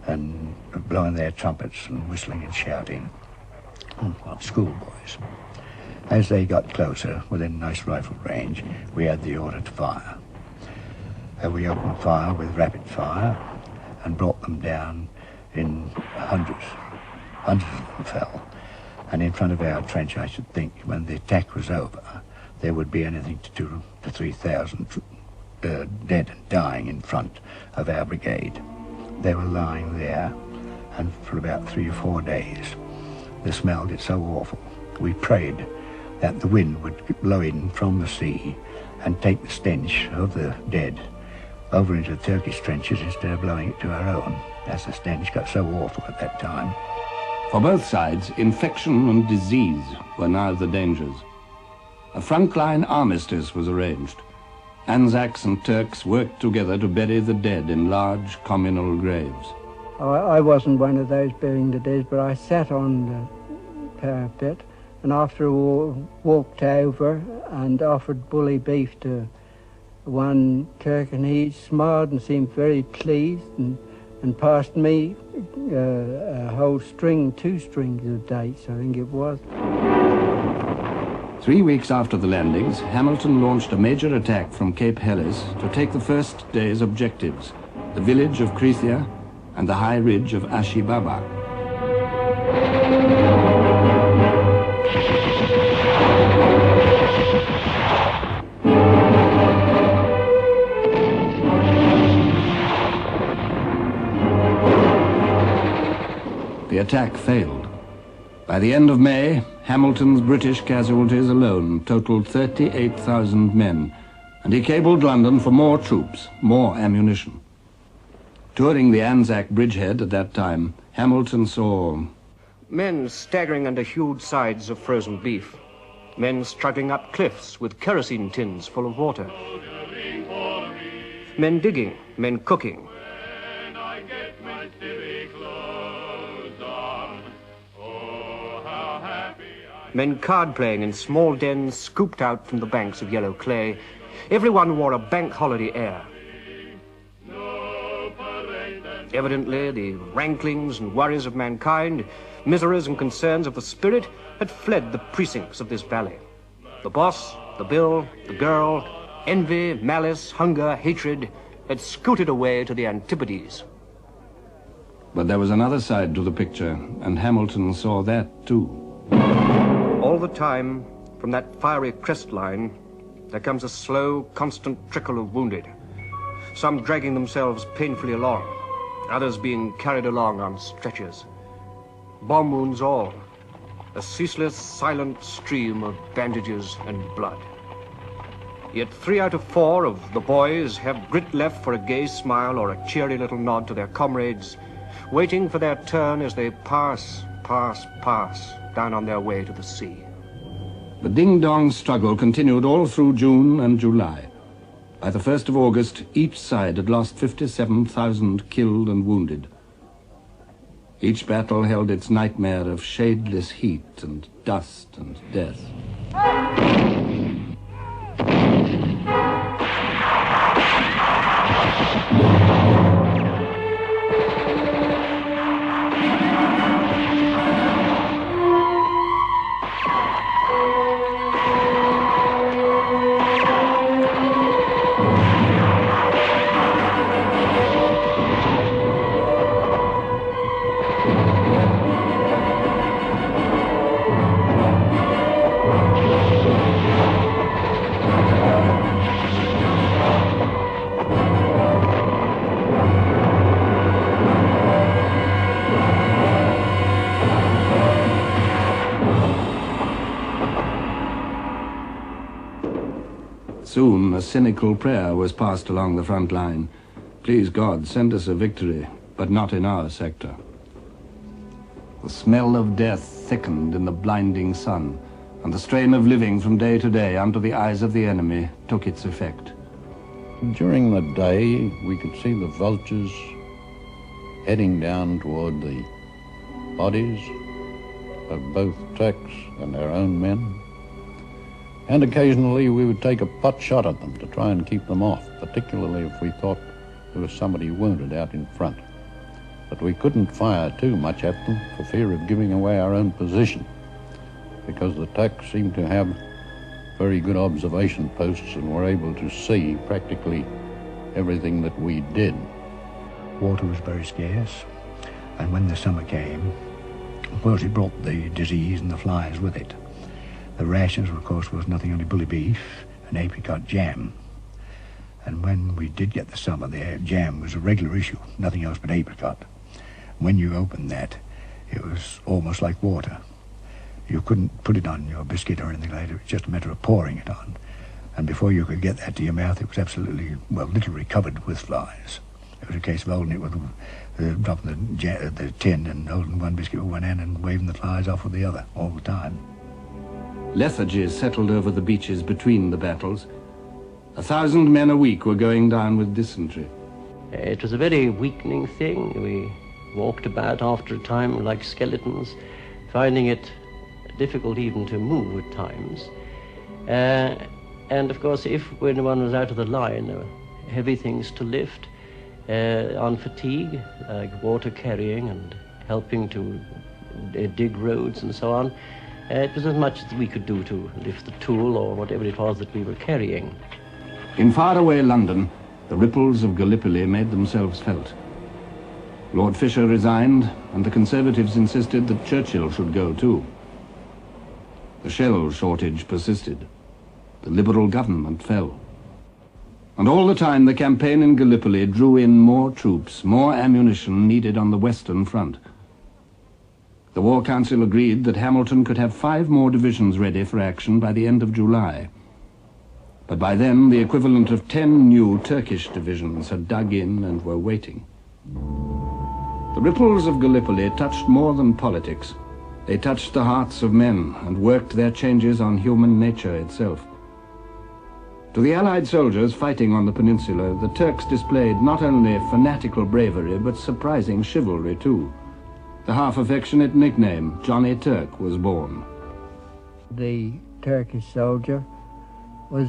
and blowing their trumpets and whistling and shouting. Schoolboys. As they got closer, within nice rifle range, we had the order to fire. We opened fire with rapid fire and brought them down in hundreds. Hundreds of them fell. And in front of our trench, I should think, when the attack was over, there would be anything to 2,000 to 3,000 dead and dying in front of our brigade. They were lying there, and for about 3 or 4 days, they smelled it so awful. We prayed that the wind would blow in from the sea and take the stench of the dead over into the Turkish trenches instead of blowing it to our own, as the stench got so awful at that time. For both sides, infection and disease were now the dangers. A frontline armistice was arranged. Anzacs and Turks worked together to bury the dead in large communal graves. I wasn't one of those burying the dead, but I sat on the parapet and after a walked over and offered bully beef to one Turk, and he smiled and seemed very pleased and passed me a whole string, 2 strings of dates, I think it was. 3 weeks after the landings, Hamilton launched a major attack from Cape Helles to take the first day's objectives, the village of Krithia and the high ridge of Ashi Baba. The attack failed. By the end of May, Hamilton's British casualties alone totaled 38,000 men, and he cabled London for more troops, more ammunition. Touring the Anzac bridgehead at that time, Hamilton saw men staggering under huge sides of frozen beef, men struggling up cliffs with kerosene tins full of water, men digging, men cooking, men card-playing in small dens scooped out from the banks of yellow clay. Everyone wore a bank holiday air. Evidently, the ranklings and worries of mankind, miseries and concerns of the spirit, had fled the precincts of this valley. The boss, the bill, the girl, envy, malice, hunger, hatred, had scooted away to the Antipodes. But there was another side to the picture, and Hamilton saw that too. All the time, from that fiery crest line, there comes a slow, constant trickle of wounded, some dragging themselves painfully along, others being carried along on stretchers. Bomb wounds all, a ceaseless, silent stream of bandages and blood. Yet 3 out of 4 of the boys have grit left for a gay smile or a cheery little nod to their comrades, waiting for their turn as they pass down on their way to the sea. The ding-dong struggle continued all through June and July. By the 1st of August, each side had lost 57,000 killed and wounded. Each battle held its nightmare of shadeless heat and dust and death. Soon a cynical prayer was passed along the front line. Please God, send us a victory, but not in our sector. The smell of death thickened in the blinding sun, and the strain of living from day to day under the eyes of the enemy took its effect. During the day, we could see the vultures heading down toward the bodies of both Turks and their own men. And occasionally we would take a pot shot at them to try and keep them off, particularly if we thought there was somebody wounded out in front. but we couldn't fire too much at them for fear of giving away our own position, because the Turks seemed to have very good observation posts and were able to see practically everything that we did. Water was very scarce, and when the summer came, of course it brought the disease and the flies with it. The rations, of course, was nothing only bully beef and apricot jam. And when we did get the summer, the jam was a regular issue, nothing else but apricot. When you opened that, it was almost like water. You couldn't put it on your biscuit or anything like that. It was just a matter of pouring it on. And before you could get that to your mouth, it was absolutely, well, literally covered with flies. It was a case of holding it with dropping the tin and holding one biscuit with one hand and waving the flies off with the other all the time. Lethargy settled over the beaches between the battles. 1,000 men a week were going down with dysentery. It was a very weakening thing. We walked about after a time like skeletons, finding it difficult even to move at times. And of course, when one was out of the line, there were heavy things to lift. On fatigue, like water carrying and helping to dig roads and so on. It was as much as we could do to lift the tool or whatever it was that we were carrying. In faraway London, the ripples of Gallipoli made themselves felt. Lord Fisher resigned, and the Conservatives insisted that Churchill should go too. The shell shortage persisted. The Liberal government fell. And all the time the campaign in Gallipoli drew in more troops, more ammunition needed on the Western Front. The War Council agreed that Hamilton could have 5 more divisions ready for action by the end of July. But by then the equivalent of 10 new Turkish divisions had dug in and were waiting. The ripples of Gallipoli touched more than politics. They touched the hearts of men and worked their changes on human nature itself. To the Allied soldiers fighting on the peninsula, the Turks displayed not only fanatical bravery, but surprising chivalry too. The half-affectionate nickname, Johnny Turk, was born. The Turkish soldier was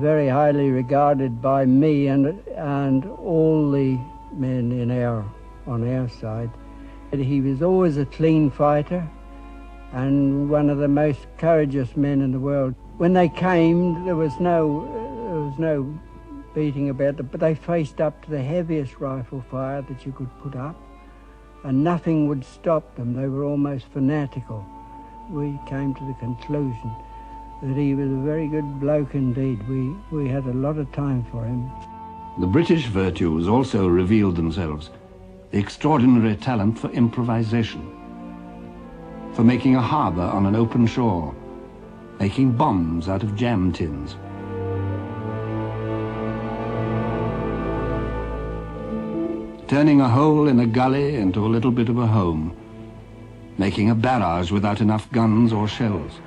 very highly regarded by me and all the men on our side. He was always a clean fighter and one of the most courageous men in the world. When they came, there was no beating about it, but they faced up to the heaviest rifle fire that you could put up, and nothing would stop them. They were almost fanatical. We came to the conclusion that he was a very good bloke indeed. We had a lot of time for him. The British virtues also revealed themselves. The extraordinary talent for improvisation, for making a harbour on an open shore, making bombs out of jam tins. Turning a hole in a gully into a little bit of a home, making a barrage without enough guns or shells.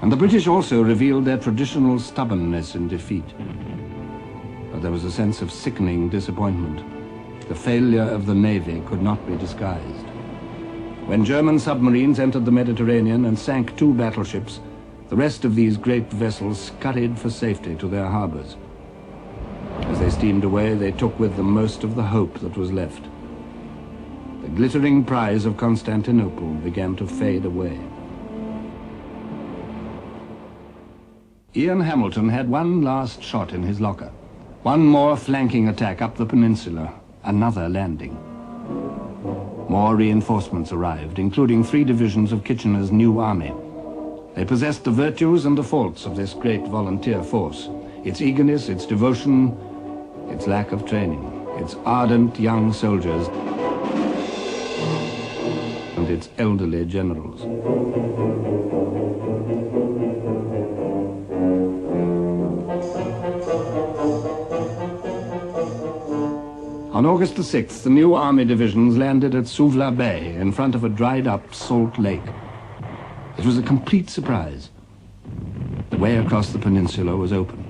And the British also revealed their traditional stubbornness in defeat. But there was a sense of sickening disappointment. The failure of the Navy could not be disguised. When German submarines entered the Mediterranean and sank 2 battleships, the rest of these great vessels scurried for safety to their harbours. As they steamed away, they took with them most of the hope that was left. The glittering prize of Constantinople began to fade away. Ian Hamilton had one last shot in his locker. One more flanking attack up the peninsula, another landing. More reinforcements arrived, including 3 divisions of Kitchener's new army. They possessed the virtues and the faults of this great volunteer force. Its eagerness, its devotion, its lack of training, its ardent young soldiers, and its elderly generals. On August the 6th, the new army divisions landed at Suvla Bay in front of a dried-up salt lake. It was a complete surprise. The way across the peninsula was open.